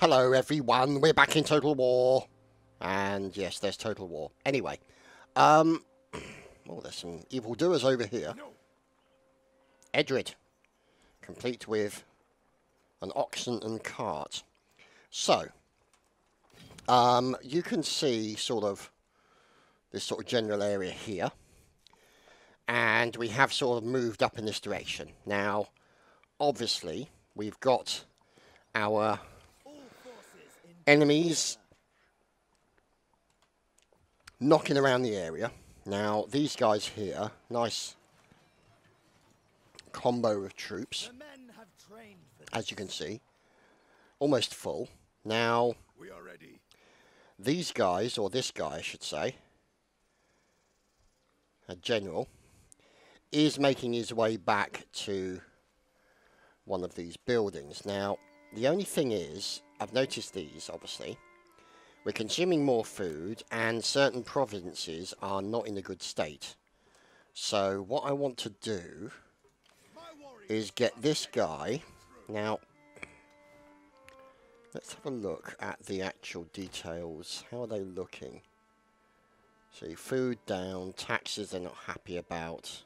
Hello everyone, we're back in Total War. And yes, there's Total War. Anyway, oh, there's some evildoers over here. Edred, complete with an oxen and cart. So, you can see sort of this sort of general area here. And we have sort of moved up in this direction. Now, obviously, we've got our enemies knocking around the area. Now, these guys here, nice combo of troops, as you can see, almost full. Now, these guys, or this guy I should say, a general, is making his way back to one of these buildings. Now, the only thing is, I've noticed these, obviously. We're consuming more food, and certain provinces are not in a good state. So, what I want to do is get this guy. Now, let's have a look at the actual details. How are they looking? See, food down, taxes they're not happy about.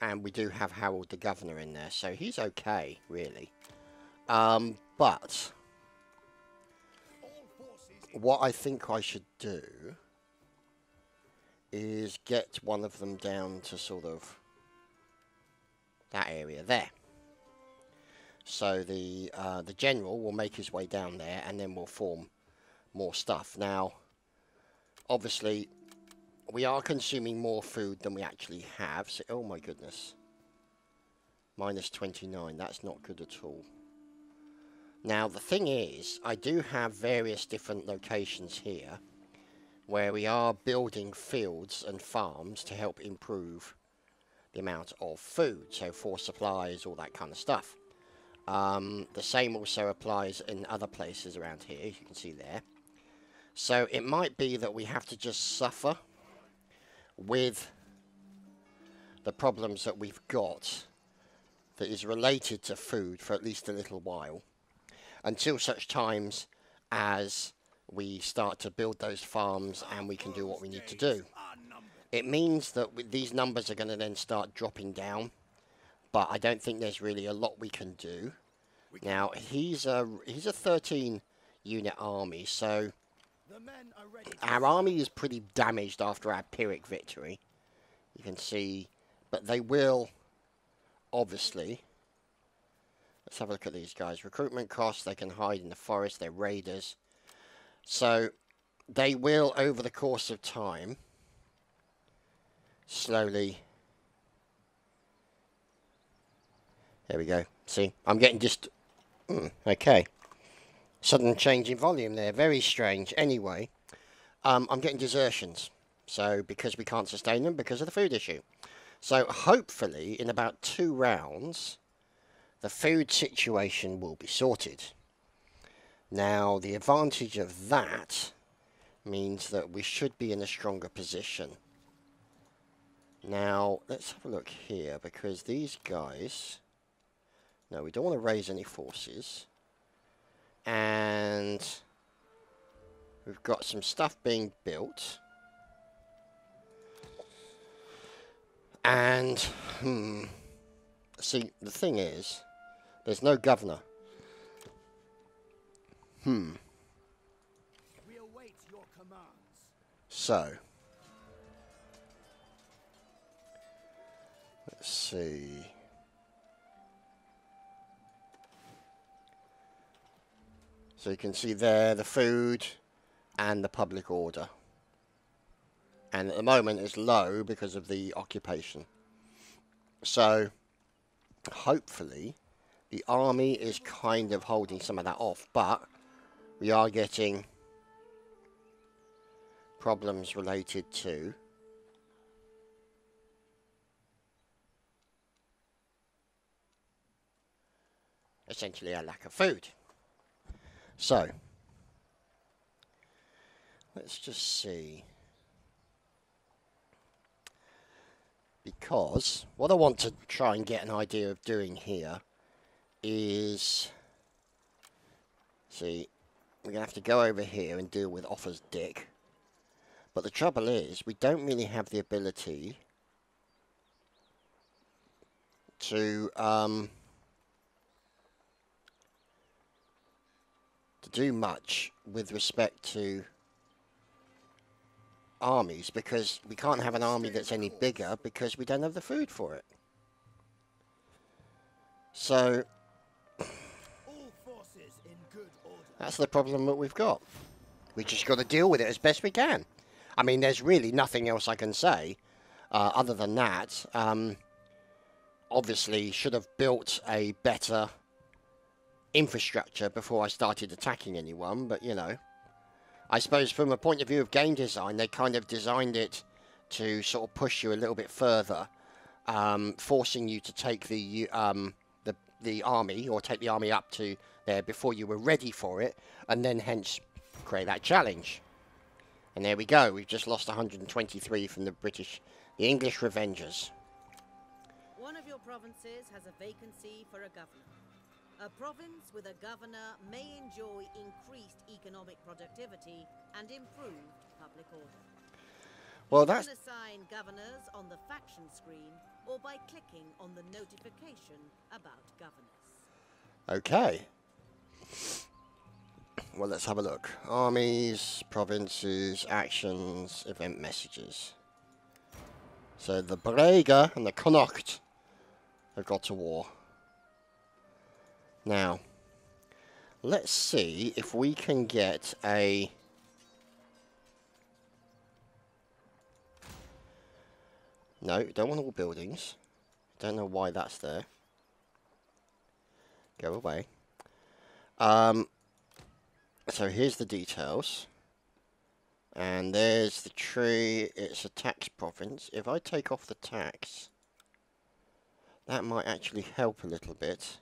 And we do have Harold the Governor in there, so he's okay, really. But what I think I should do is get one of them down to sort of that area there. So the general will make his way down there, and then we'll form more stuff. Now, obviously, we are consuming more food than we actually have. So, oh my goodness. Minus 29. That's not good at all. Now, the thing is, I do have various different locations here where we are building fields and farms to help improve the amount of food. So, for supplies, all that kind of stuff. The same also applies in other places around here, as you can see there. So, it might be that we have to just suffer with the problems that we've got that is related to food for at least a little while, until such times as we start to build those farms and we can do what we need to do. It means that these numbers are going to then start dropping down, but I don't think there's really a lot we can do. Now, he's a 13 unit army, so our army is pretty damaged after our Pyrrhic victory. You can see, but they will, obviously. Let's have a look at these guys. Recruitment costs, they can hide in the forest, they're raiders. So, they will, over the course of time, slowly. There we go. See, I'm getting just, okay. Sudden change in volume there, very strange. Anyway, I'm getting desertions. So, because we can't sustain them because of the food issue. So, hopefully, in about 2 rounds, the food situation will be sorted. Now, the advantage of that means that we should be in a stronger position. Now, let's have a look here, because these guys... No, we don't want to raise any forces. And we've got some stuff being built. And, see, the thing is, there's no governor. We await your commands. So, let's see. So you can see there the food and the public order. And at the moment it's low because of the occupation. So hopefully the army is kind of holding some of that off, but we are getting problems related to essentially a lack of food. So, let's just see. Because what I want to try and get an idea of doing here is... See, we're going to have to go over here and deal with Offa's dick. But the trouble is, we don't really have the ability to do much with respect to armies, because we can't have an army that's any bigger because we don't have the food for it. So that's the problem that we've got. We just got to deal with it as best we can. I mean, there's really nothing else I can say other than that. Obviously, should have built a better infrastructure before I started attacking anyone, but you know, I suppose from a point of view of game design, they kind of designed it to sort of push you a little bit further, forcing you to take the army, or take the army up to there before you were ready for it, and then hence create that challenge. And there we go, we've just lost 123 from the English Revengers. One of your provinces has a vacancy for a governor. A province with a governor may enjoy increased economic productivity and improved public order. Well, you that's... can assign governors on the faction screen or by clicking on the notification about governors. Okay. Well, let's have a look. Armies, provinces, actions, event messages. So the Brega and the Connacht have got to war. Now, let's see if we can get a... No, don't want all buildings. Don't know why that's there. Go away. So here's the details. And there's the tree. It's a tax province. If I take off the tax, that might actually help a little bit.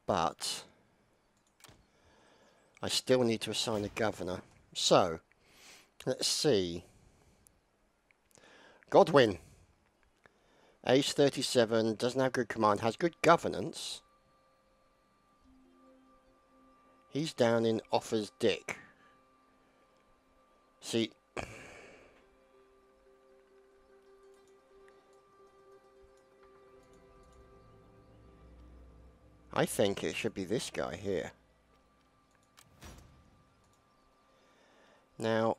But I still need to assign a governor. So, let's see. Godwin. Age 37, doesn't have good command, has good governance. He's down in Offa's dick. See, I think it should be this guy here. Now,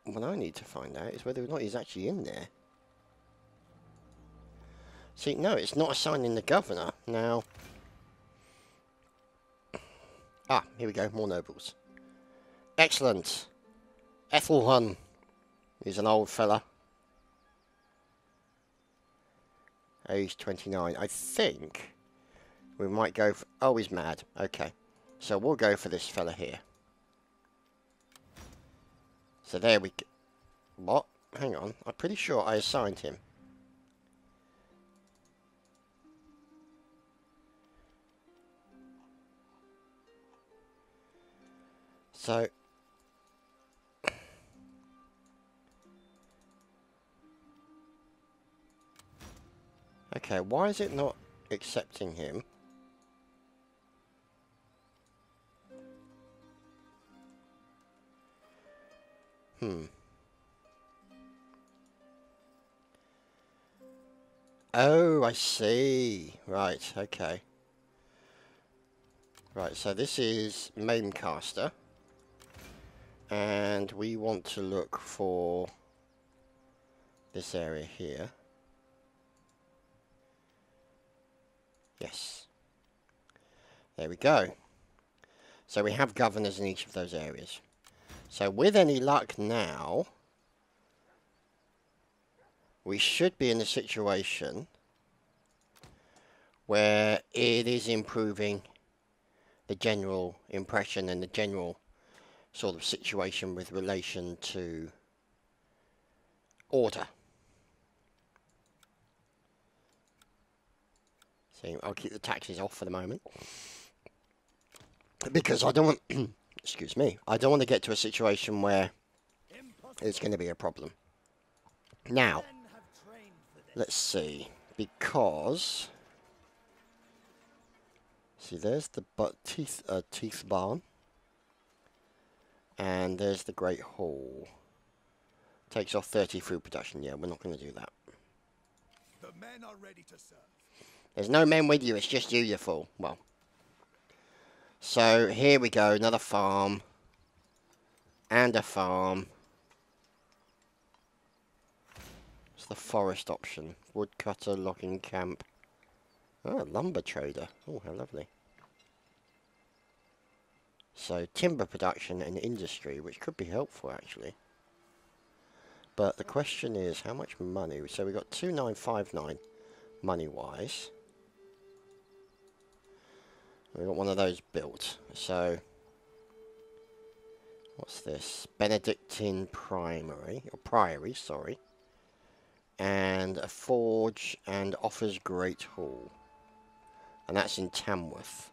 what I need to find out is whether or not he's actually in there. See, no, it's not assigning the governor. Now, here we go, more nobles. Excellent. Ethelhun. He's an old fella. Age 29. I think we might go for... Oh, he's mad. Okay. So we'll go for this fella here. So there we go. What? Hang on. I'm pretty sure I assigned him. So... Okay, why is it not accepting him? Oh, I see. Right, okay. Right, so this is Maincaster. And we want to look for this area here. Yes. There we go. So we have governors in each of those areas. So with any luck now, we should be in a situation where it is improving the general impression and the general sort of situation with relation to order. So I'll keep the taxes off for the moment, because I don't want excuse me, I don't want to get to a situation where it's going to be a problem. Now, let's see, because See, there's the teeth barn. And there's the Great Hall. Takes off 30 food production. Yeah, we're not going to do that. The men are ready to serve. There's no men with you, it's just you, you fool. Well. So, here we go. Another farm. And a farm. It's the forest option. Woodcutter, logging camp. Oh, lumber trader. Oh, how lovely. So, timber production and industry, which could be helpful, actually. But the question is, how much money? So, we've got 2959 money-wise. We've got one of those built. So, what's this? Benedictine Priory, sorry. And a forge and offers Great Hall. And that's in Tamworth.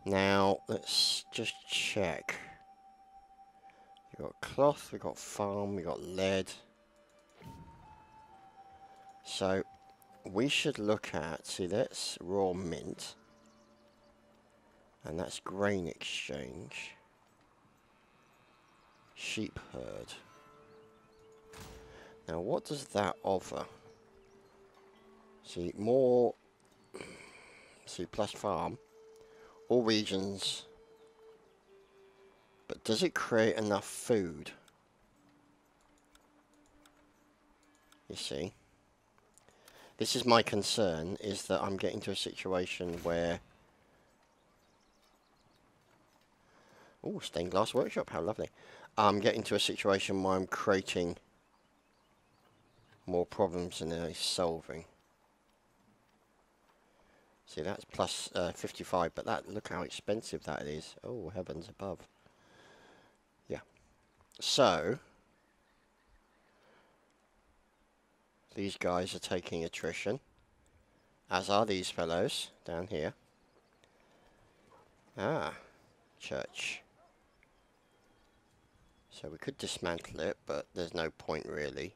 Now, let's just check. We've got cloth, we've got farm, we've got lead. So, we should look at, see that's raw mint. And that's grain exchange. Sheep herd. Now, what does that offer? See, more... See, plus farm. All regions. But does it create enough food? You see? This is my concern, is that I'm getting to a situation where... Oh, stained glass workshop, how lovely. I'm getting to a situation where I'm creating more problems than it's solving. See, that's plus 55, but that, look how expensive that is. Oh, heavens above. Yeah. So, these guys are taking attrition, as are these fellows down here. Ah, church. So we could dismantle it, but there's no point really.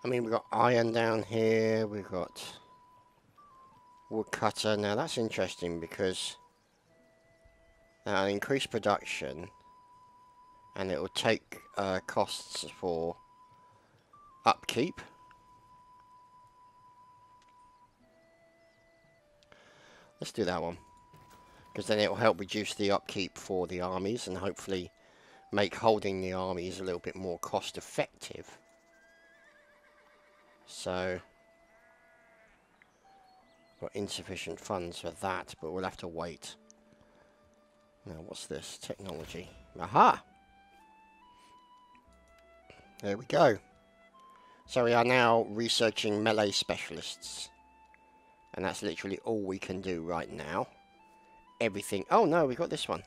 I mean, we've got iron down here, we've got woodcutter. Now that's interesting because that'll increase production and it will take costs for upkeep. Let's do that one, because then it will help reduce the upkeep for the armies and hopefully make holding the armies a little bit more cost effective. So, got insufficient funds for that, but we'll have to wait. Now, what's this? Technology. Aha! There we go. So we are now researching melee specialists. And that's literally all we can do right now. Everything... Oh no, we got this one.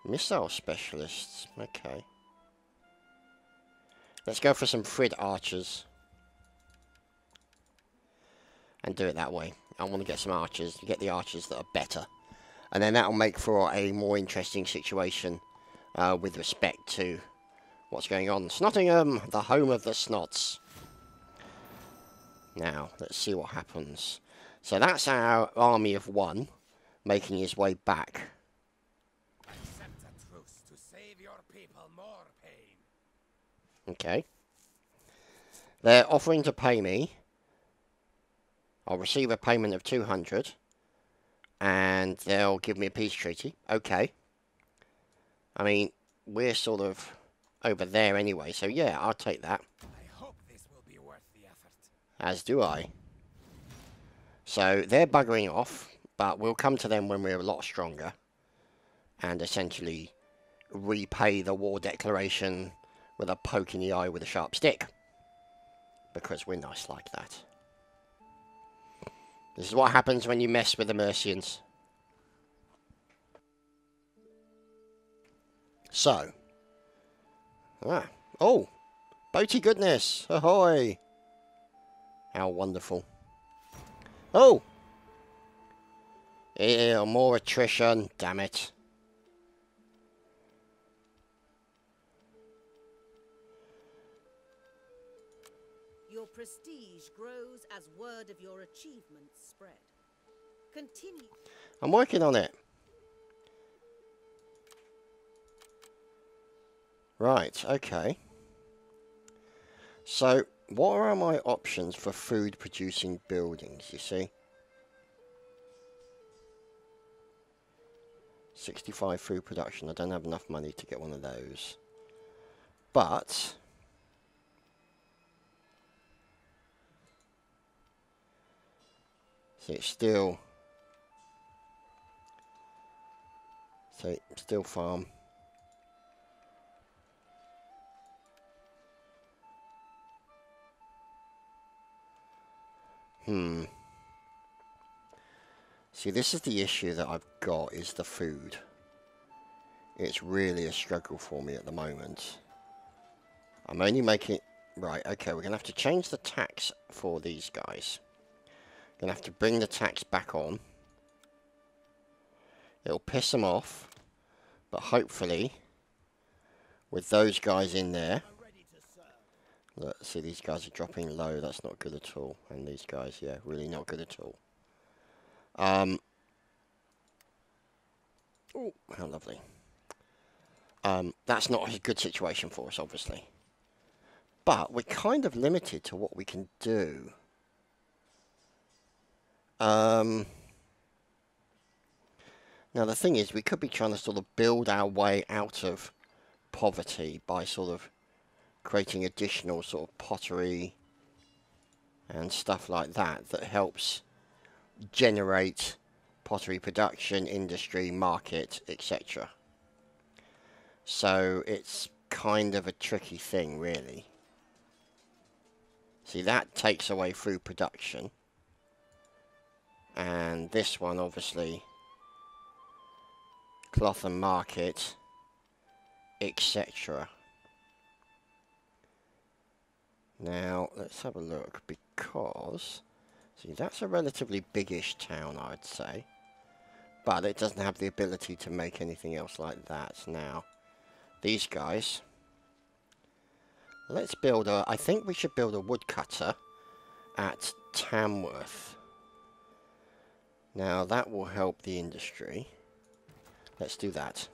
Missile specialists. Okay. Let's go for some Frid archers. And do it that way. I want to get some archers. Get the archers that are better. And then that'll make for a more interesting situation with respect to what's going on. Snottingham, the home of the Snots. Now, let's see what happens. So that's our army of one making his way back. Accept a truce to save your people more pain. Okay. They're offering to pay me. I'll receive a payment of 200. And they'll give me a peace treaty. Okay. I mean, we're sort of over there anyway, so yeah, I'll take that. I hope this will be worth the effort. As do I. So, they're buggering off, but we'll come to them when we're a lot stronger. And essentially repay the war declaration with a poke in the eye with a sharp stick. Because we're nice like that. This is what happens when you mess with the Mercians. So. Oh! Boaty goodness! Ahoy! How wonderful. Oh! Ew, more attrition. Damn it. Your as word of your achievements spread. Continue. I'm working on it. Right, okay. So, what are my options for food producing buildings, you see? 65 food production. I don't have enough money to get one of those. But see, it's still farm. See, this is the issue that I've got, is the food. It's really a struggle for me at the moment. I'm only making... Right, okay, we're going to have to change the tax for these guys. Going to have to bring the tax back on. It'll piss them off. But hopefully, with those guys in there... Look, see, these guys are dropping low. That's not good at all. And these guys, yeah, really not good at all. Oh, how lovely. That's not a good situation for us, obviously. But we're kind of limited to what we can do. Now, the thing is, we could be trying to sort of build our way out of poverty by sort of creating additional sort of pottery and stuff like that that helps generate pottery production, industry, market, etc. So it's kind of a tricky thing, really. See, that takes away food production. And this one, obviously, cloth and market, etc. Now, let's have a look, because... See, that's a relatively biggish town, I'd say. But it doesn't have the ability to make anything else like that. Now, these guys... Let's build a... I think we should build a woodcutter at Tamworth. Now, that will help the industry. Let's do that.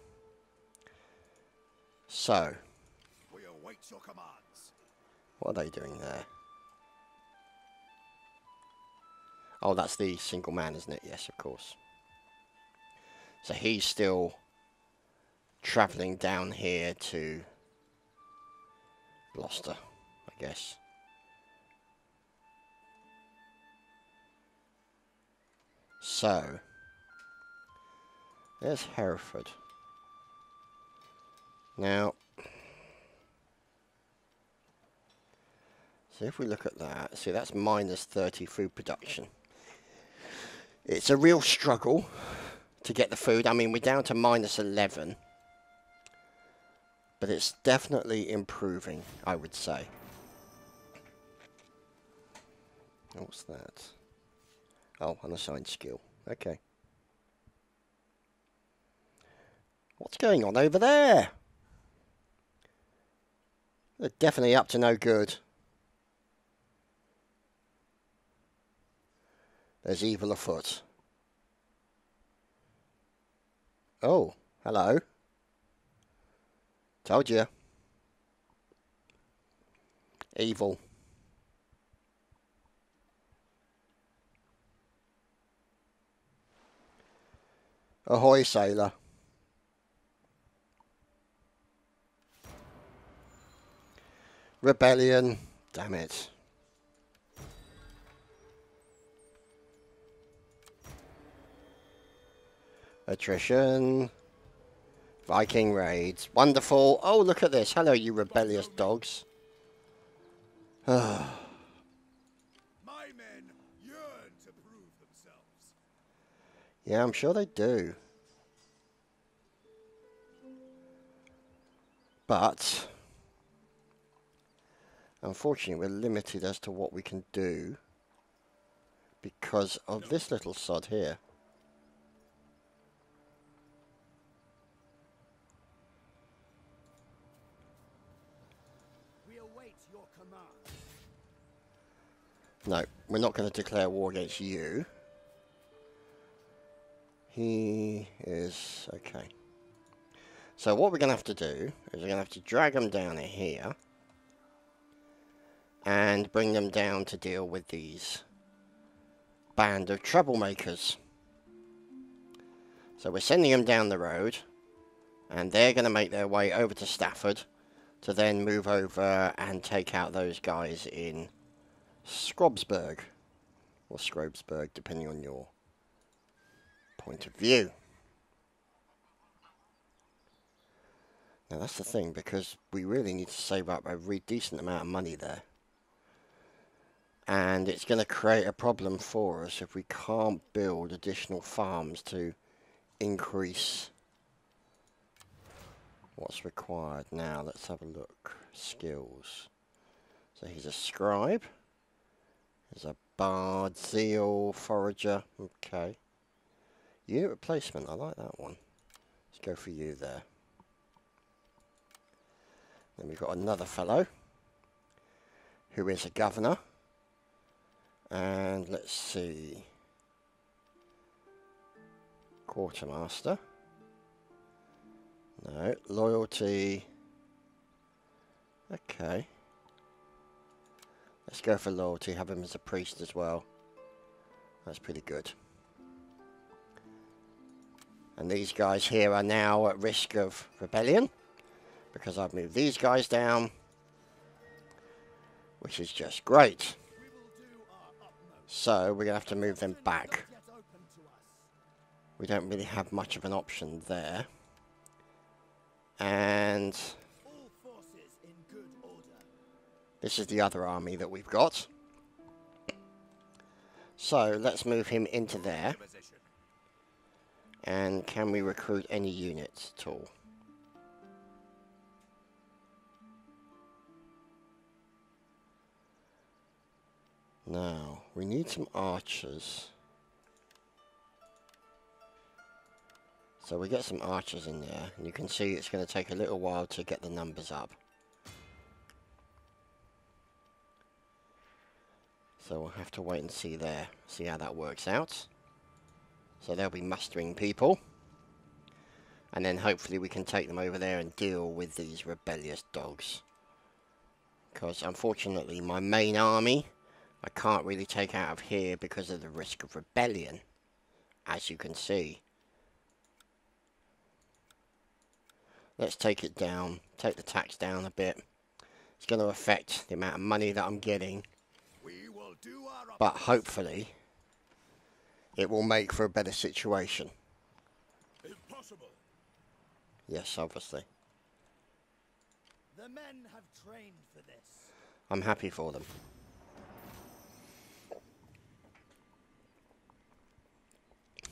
So... We await your commands. What are they doing there? Oh, that's the single man, isn't it? Yes, of course. So he's still travelling down here to Gloucester, I guess. So, there's Hereford. Now, so if we look at that, see, that's minus 30 food production. It's a real struggle to get the food. I mean, we're down to minus 11. But it's definitely improving, I would say. What's that? Oh, unassigned skill. Okay. What's going on over there? They're definitely up to no good. There's evil afoot. Oh, hello. Told you. Evil. Ahoy, sailor. Rebellion. Damn it. Attrition. Viking raids. Wonderful. Oh, look at this. Hello, you rebellious dogs. My men yearn to prove themselves. Yeah, I'm sure they do. But, unfortunately, we're limited as to what we can do because of this little sod here. No, we're not going to declare war against you. He is... okay. So what we're going to have to do is we're going to have to drag them down here and bring them down to deal with these band of troublemakers. So we're sending them down the road, and they're going to make their way over to Stafford to then move over and take out those guys in Scrobsburg, or Scrobsburg, depending on your point of view. Now that's the thing, because we really need to save up a really decent amount of money there. And it's going to create a problem for us if we can't build additional farms to increase what's required. Now let's have a look. Skills. So he's a scribe. He's a bard, zeal, forager. Okay. Unit replacement. I like that one. Let's go for you there. Then we've got another fellow who is a governor. And let's see. Quartermaster. No. Loyalty. Okay. Let's go for loyalty. Have him as a priest as well. That's pretty good. And these guys here are now at risk of rebellion, because I've moved these guys down, which is just great. So we're going to have to move them back. We don't really have much of an option there. And this is the other army that we've got. So let's move him into there. And can we recruit any units at all? Now, we need some archers. So we get some archers in there, and you can see it's going to take a little while to get the numbers up. So we'll have to wait and see there, see how that works out. So they'll be mustering people. And then hopefully we can take them over there and deal with these rebellious dogs. Because unfortunately my main army I can't really take out of here because of the risk of rebellion, as you can see. Let's take it down, take the tax down a bit. It's going to affect the amount of money that I'm getting, but hopefully it will make for a better situation. Impossible. Yes, obviously. The men have trained for this. I'm happy for them.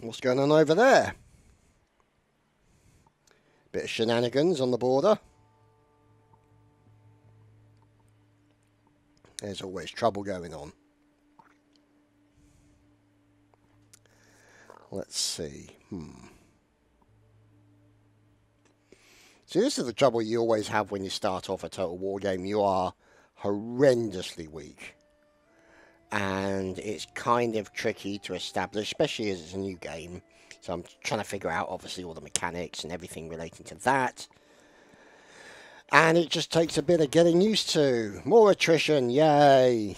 What's going on over there? Bit of shenanigans on the border. There's always trouble going on. Let's see. See, this is the trouble you always have when you start off a Total War game. You are horrendously weak. And it's kind of tricky to establish, especially as it's a new game. So I'm trying to figure out, obviously, all the mechanics and everything relating to that. And it just takes a bit of getting used to. More attrition, yay!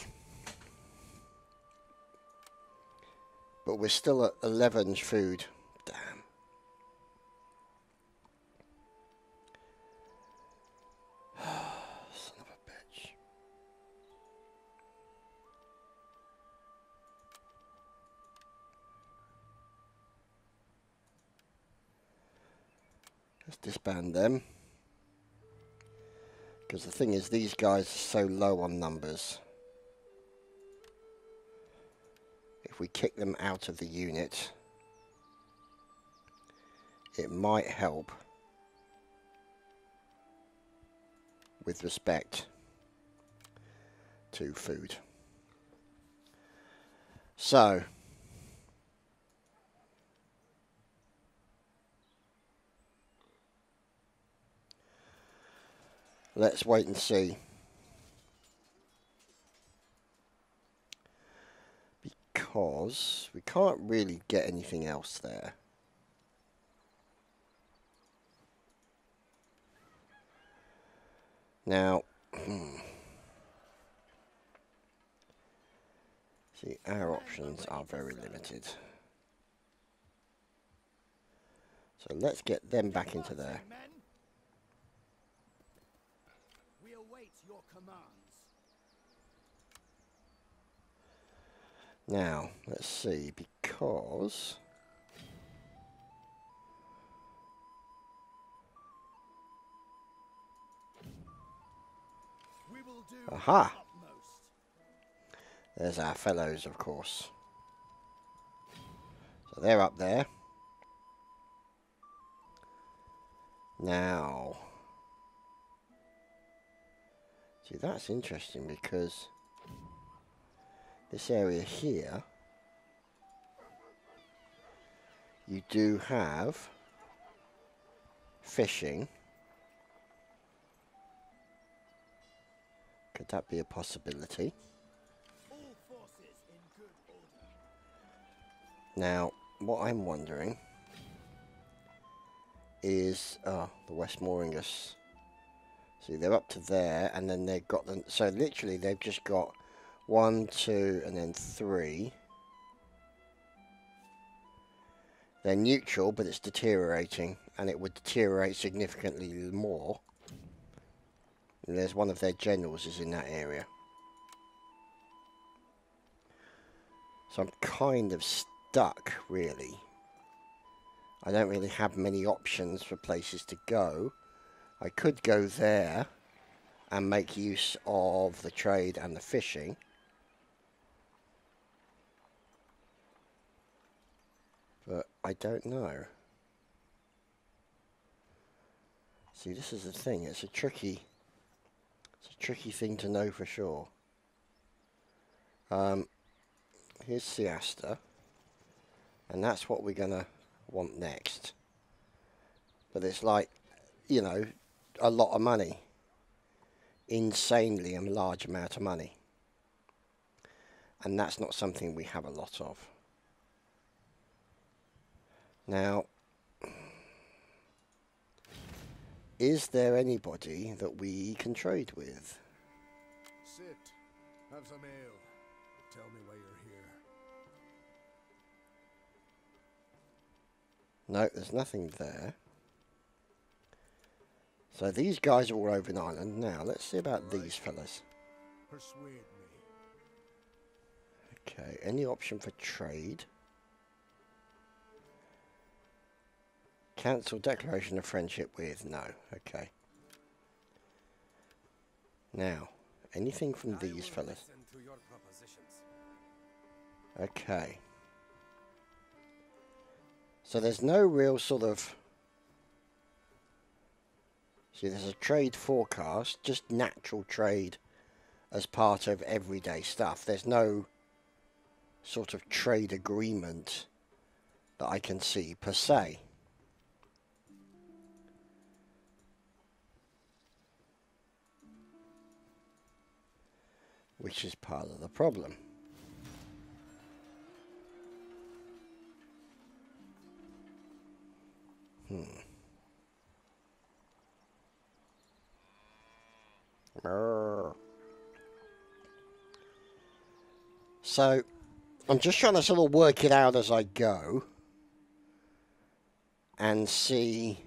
But we're still at 11 food. Damn. Son of a bitch. Let's disband them. Because the thing is, these guys are so low on numbers. If we kick them out of the unit, it might help with respect to food. So, let's wait and see. because we can't really get anything else there. Now, see, our options are very limited. So let's get them back into there. We await your commands. Now, let's see, because We will do aha! our utmost. There's our fellows, of course. So they're up there. Now, see, that's interesting because this area here, you do have fishing. Could that be a possibility? All forces in good order. Now, what I'm wondering is, the West Mooringus. See, they're up to there, and then they've got them. So literally, they've just got 1, 2, and then 3. They're neutral, but it's deteriorating, and it would deteriorate significantly more. And there's one of their generals is in that area. So I'm kind of stuck, really. I don't really have many options for places to go. I could go there and make use of the trade and the fishing. But I don't know. See, this is the thing. It's a tricky thing to know for sure. Here's Siesta. And that's what we're going to want next. But it's like, you know, a lot of money. Insanely a large amount of money. And that's not something we have a lot of. Now, is there anybody that we can trade with? Sit. Have some ale. Tell me why you're here. No, there's nothing there. So these guys are all over an island. Now, let's see about these fellas. Persuade me. Okay, any option for trade? Cancel declaration of friendship with? No, okay. Now, anything from these fellas? Listen to your propositions. Okay. So there's no real sort of... See, there's a trade forecast, just natural trade as part of everyday stuff. There's no sort of trade agreement that I can see per se. Which is part of the problem. So, I'm just trying to sort of work it out as I go and see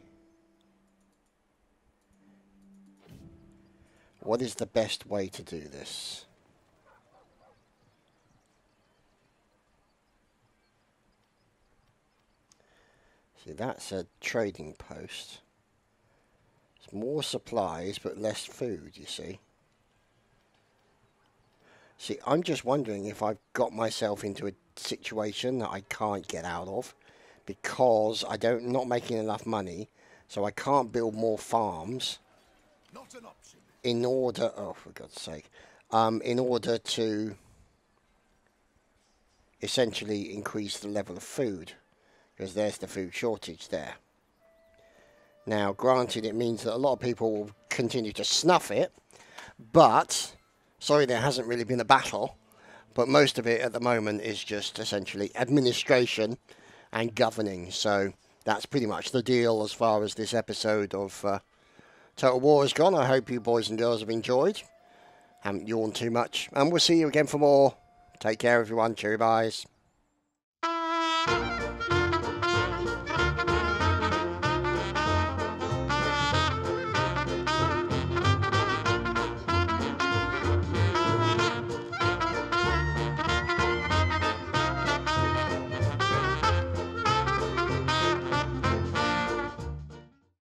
what is the best way to do this. See, that's a trading post. It's more supplies but less food, you see. See, I'm just wondering if I've got myself into a situation that I can't get out of because not making enough money, so I can't build more farms. Not an option. In order, oh for God's sake, in order to essentially increase the level of food, because there's the food shortage there. Now, granted, it means that a lot of people will continue to snuff it, but sorry, there hasn't really been a battle, But most of it at the moment is just essentially administration and governing. So that's pretty much the deal as far as this episode of Total War has gone. I hope you boys and girls have enjoyed. Haven't yawned too much. And we'll see you again for more. Take care, everyone. Cheerio, byes.